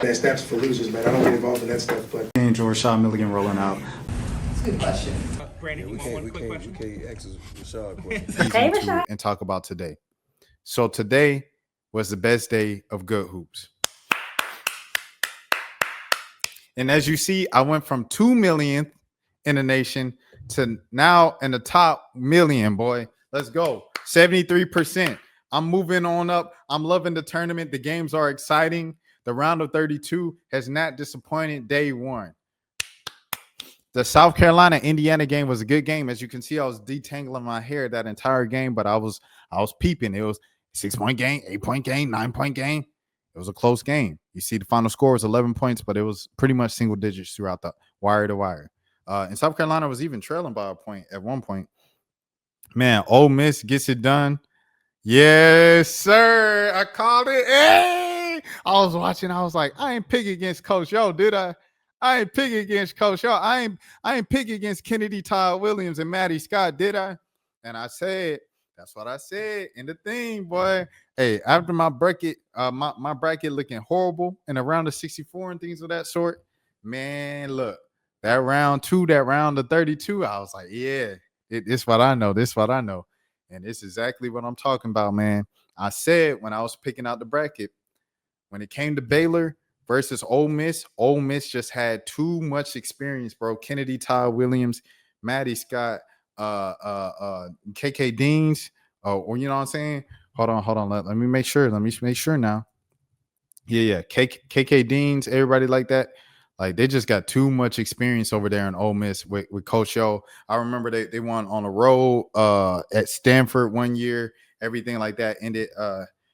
That snaps for losers, man. I don't get involved in that stuff, but Angel Rashad Milligan rolling out. That's a good question. Brandon, We you want one can't, we quick can't, we question? can't ask Rashad questions. Hey, Rashad. And talk about today. So today was the best day of good hoops. And as you see, I went from 2 millionth in the nation to now in the top million, boy. Let's go. 73%. I'm moving on up. I'm loving the tournament. The games are exciting. The round of 32 has not disappointed day one. The South Carolina-Indiana game was a good game. As you can see, I was detangling my hair that entire game, but I was peeping. It was 6-point game, 8-point game, 9-point game. It was a close game. You see the final score was 11 points, but it was pretty much single digits throughout the wire to wire. And South Carolina was even trailing by a point at one point. Man, Ole Miss gets it done. Yes, sir. I called it. Hey! I was watching. I was like, I ain't pick against Coach Yo, did I? I ain't pick against Coach Yo. I ain't pick against Kennedy Todd Williams and Matty Scott, did I? And I said, that's what I said in the thing, boy. Hey, after my bracket, my bracket looking horrible and around the 64 and things of that sort. Man, look, that round 2, that round of 32, I was like, yeah, it's what I know. This what I know. And it's exactly what I'm talking about, man. I said when I was picking out the bracket, when it came to Baylor versus Ole Miss just had too much experience, bro. Kennedy Todd Williams, Matty Scott, KK Deans, or you know what I'm saying? Hold on. Let me make sure. Let me make sure now. Yeah. KK Deans, everybody like that. Like they just got too much experience over there in Ole Miss with Coach O. I remember they won on the road at Stanford one year, everything like that. Ended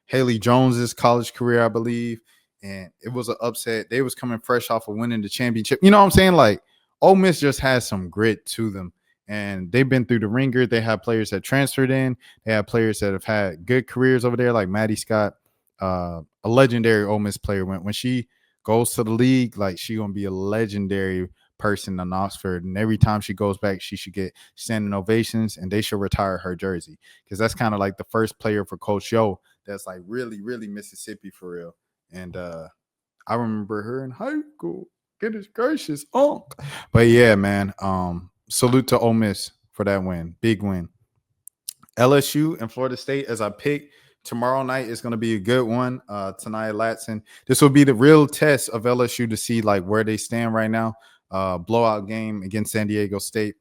Haley Jones's college career, I believe. And it was an upset. They was coming fresh off of winning the championship. You know what I'm saying? Like Ole Miss just has some grit to them. And they've been through the ringer. They have players that transferred in. They have players that have had good careers over there, like Matty Scott, a legendary Ole Miss player. When she goes to the league, like she gonna be a legendary person in Oxford. And every time she goes back, she should get standing ovations, and they should retire her jersey because that's kind of like the first player for Coach Yo that's like really, really Mississippi for real. And I remember her in high school. Goodness gracious, But yeah, man. Salute to Ole Miss for that win. Big win. LSU and Florida State, as I picked, tomorrow night is going to be a good one. Tonight, Latson. This will be the real test of LSU to see like where they stand right now. Blowout game against San Diego State.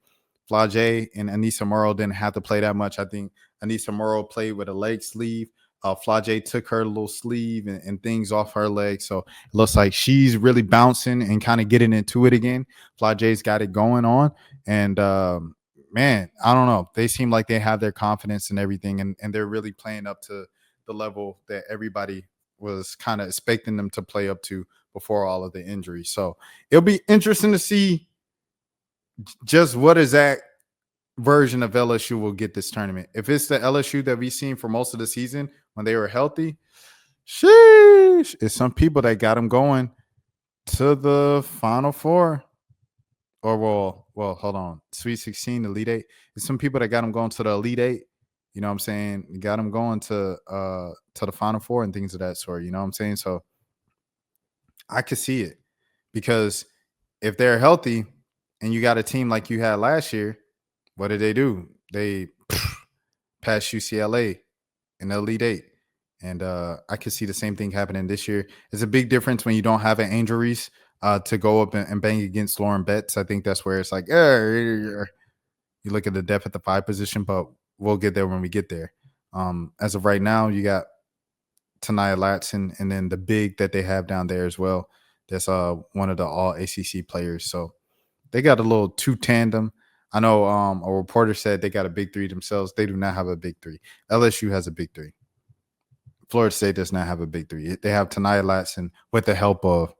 Flage and Anissa Morrow didn't have to play that much. I think Anissa Morrow played with a leg sleeve. Flage took her little sleeve and things off her leg. So it looks like she's really bouncing and kind of getting into it again. Flage's got it going on. And man, I don't know. They seem like they have their confidence and everything, and they're really playing up to the level that everybody was kind of expecting them to play up to before all of the injuries. So it'll be interesting to see just what exact version of LSU will get this tournament. If it's the LSU that we've seen for most of the season when they were healthy, sheesh, it's some people that got them going to the Final Four. Or well, hold on. Sweet 16, Elite 8. There's some people that got them going to the Elite 8. You know what I'm saying? Got them going to the Final Four and things of that sort. You know what I'm saying? So I could see it. Because if they're healthy and you got a team like you had last year, what did they do? They passed UCLA in the Elite 8. And I could see the same thing happening this year. It's a big difference when you don't have an Angel Reese to go up and bang against Lauren Betts. I think that's where it's like, you look at the depth at the 5 position, but we'll get there when we get there. As of right now, you got Taniyah Latson and then the big that they have down there as well. That's one of the all ACC players. So they got a little 2 tandem. I know a reporter said they got a big 3 themselves. They do not have a big 3. LSU has a big 3. Florida State does not have a big 3. They have Taniyah Latson with the help of.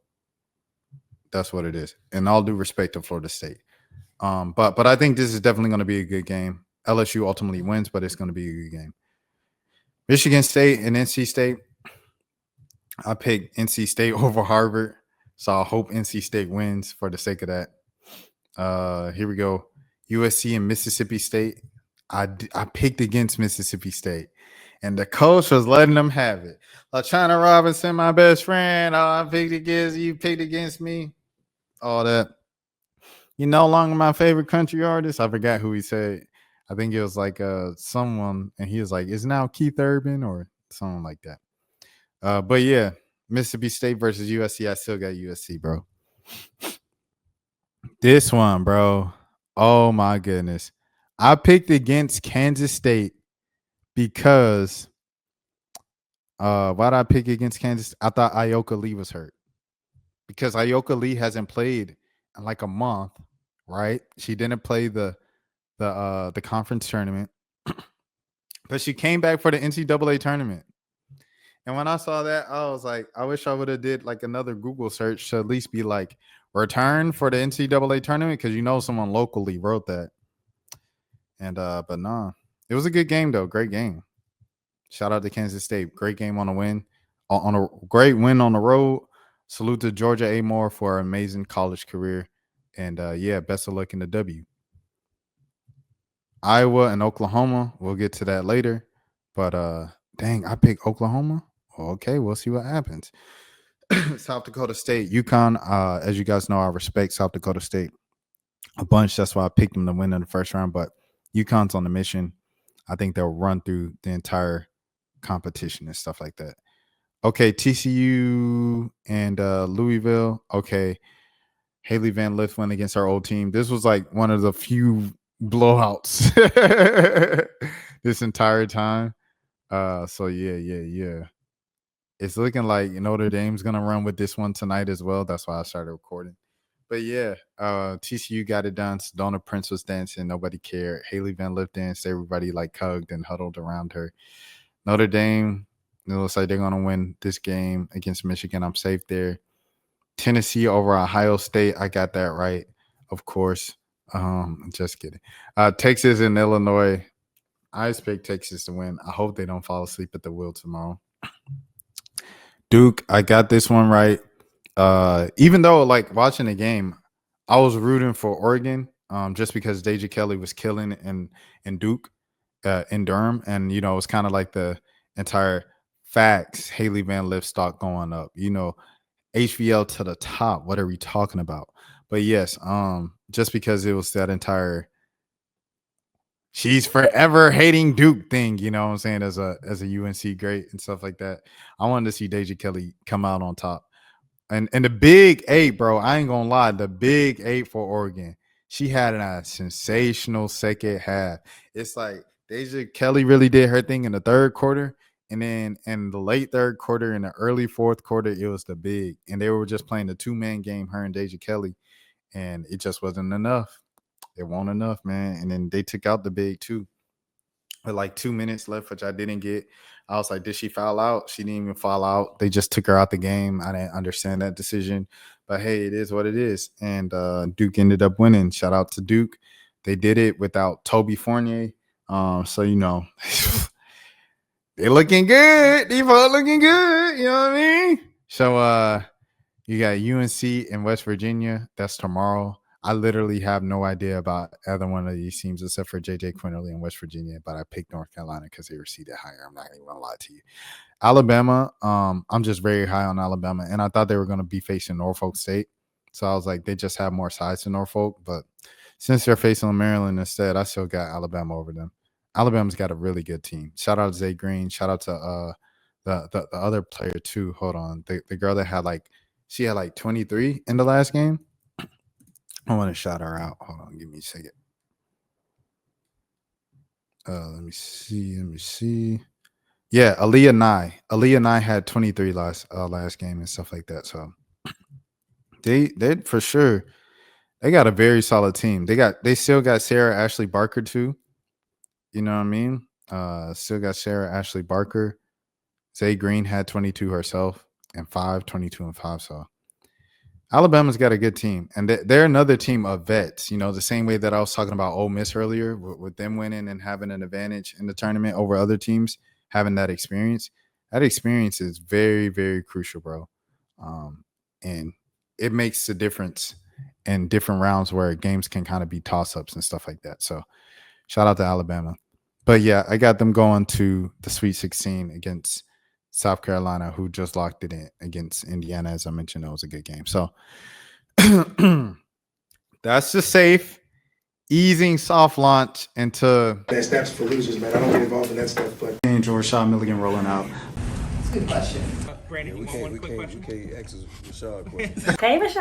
That's what it is. And all due respect to Florida State. But I think this is definitely going to be a good game. LSU ultimately wins, but it's going to be a good game. Michigan State and NC State. I picked NC State over Harvard. So I hope NC State wins for the sake of that. Here we go. USC and Mississippi State. I picked against Mississippi State. and the coach was letting them have it. LaChana Robinson, my best friend. Oh, I picked against you, picked against me. All that. You no longer my favorite country artist. I forgot who he said. I think it was like someone, and he was like, "Is now Keith Urban or something like that." But yeah, Mississippi State versus USC. I still got USC, bro. This one, bro. Oh my goodness. I picked against Kansas State because why did I pick against Kansas? I thought Ioka Lee was hurt. Because Ioka Lee hasn't played in like a month, right? She didn't play the conference tournament. But she came back for the NCAA tournament. And when I saw that, I was like, I wish I would have did like another Google search to at least be like return for the NCAA tournament because someone locally wrote that. And but nah, it was a good game though. Great game. Shout out to Kansas State. Great game on a win, on a great win on the road. Salute to Georgia Amoore for an amazing college career, and yeah, best of luck in the W. Iowa and Oklahoma. We'll get to that later. But dang, I picked Oklahoma. Okay, we'll see what happens. South Dakota State, UConn. As you guys know, I respect South Dakota State a bunch. That's why I picked them to win in the first round. But UConn's on the mission. I think they'll run through the entire competition and stuff like that. Okay, TCU and Louisville. Okay, Haley Van Lith went against our old team. This was like one of the few blowouts this entire time. So yeah. It's looking like Notre Dame's gonna run with this one tonight as well. That's why I started recording. But yeah, TCU got it done. Sedona Prince was dancing. Nobody cared. Haley Van Lith danced. Everybody like hugged and huddled around her. Notre Dame, it looks like they're going to win this game against Michigan. I'm safe there. Tennessee over Ohio State. I got that right, of course. Just kidding. Texas and Illinois. I expect Texas to win. I hope they don't fall asleep at the wheel tomorrow. Duke, I got this one right. Even though, like, watching the game, I was rooting for Oregon just because Deja Kelly was killing in Duke. In Durham, and it's kind of like the entire facts. Haley Van Lith stock going up. HVL to the top. What are we talking about? But yes, just because it was that entire she's forever hating Duke thing. You know what I'm saying, as a UNC great and stuff like that. I wanted to see Deja Kelly come out on top. And the big 8, bro. I ain't gonna lie, the big 8 for Oregon. She had a sensational second half. It's like Deja Kelly really did her thing in the third quarter, and then in the late third quarter, in the early fourth quarter, it was the big, and they were just playing the 2-man game, her and Deja Kelly, and it just wasn't enough. It wasn't enough, man. And then they took out the big too. With like 2 minutes left, which I didn't get. I was like, did she foul out? She didn't even foul out. They just took her out the game. I didn't understand that decision. But hey, it is what it is. And Duke ended up winning. Shout out to Duke. They did it without Toby Fournier. So, they're looking good. These folks looking good. You know what I mean? So you got UNC in West Virginia. That's tomorrow. I literally have no idea about either one of these teams except for JJ Quinterly in West Virginia, but I picked North Carolina because they were seeded higher. I'm not even gonna lie to you. Alabama, I'm just very high on Alabama, and I thought they were gonna be facing Norfolk State. So I was like, they just have more size to Norfolk, but since they're facing Maryland instead, I still got Alabama over them. Alabama's got a really good team. Shout out to Zay Green. Shout out to the other player too. Hold on. The girl that had she had 23 in the last game. I want to shout her out. Hold on, give me a second. Let me see. Yeah, Aaliyah Nye. Aaliyah Nye had 23 last game and stuff like that. So they for sure, they got a very solid team. They still got Sarah Ashley Barker too. You know what I mean? Still got Sarah Ashley Barker. Zay Green had 22 herself and 22 and 5. So Alabama's got a good team, and they're another team of vets. The same way that I was talking about Ole Miss earlier, with them winning and having an advantage in the tournament over other teams, having that experience. That experience is very, very crucial, bro. And it makes a difference in different rounds where games can kind of be toss-ups and stuff like that. So shout out to Alabama. But yeah, I got them going to the Sweet 16 against South Carolina, who just locked it in against Indiana. As I mentioned, that was a good game. So that's the safe, easing soft launch into. that steps for losers, man. I don't get involved in that stuff, but Change or Rashad Milligan rolling out. That's a good question. Brandon, We can't ask Rashad questions. Hey, Rashad.